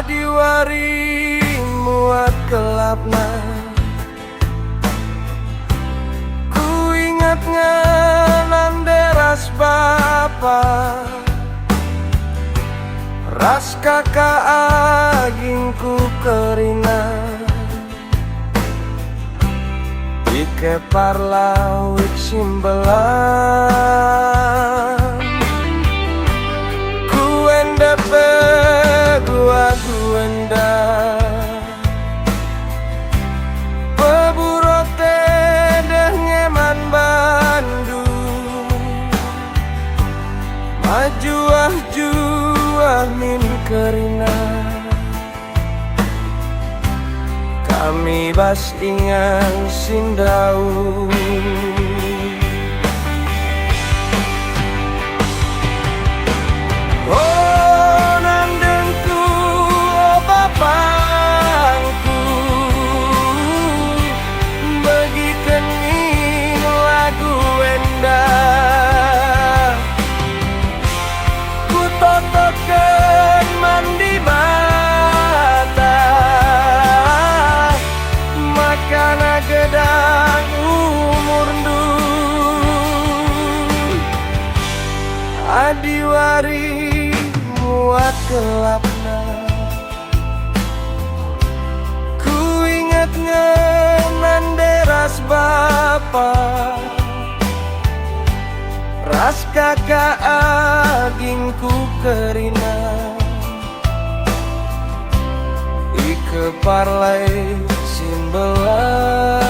Adiwari muat gelapna, ku ingat ngenan deras bapa, ras kakak agingku kerina, ike parlawik simbelan. Guenda pe gua guenda, peburote deh ngeman Bandung, majuah juah min kerina, kami bas ingan sindau. Oh nandengku, oh bapangku, bagikan ini lagu endah, ku totokan mandi mata, makana gedang umur ndu. Adiwari muat gelapna, ku ingat ngenan deras bapa, ras kakak agingku kerina, ike parlay simbelan.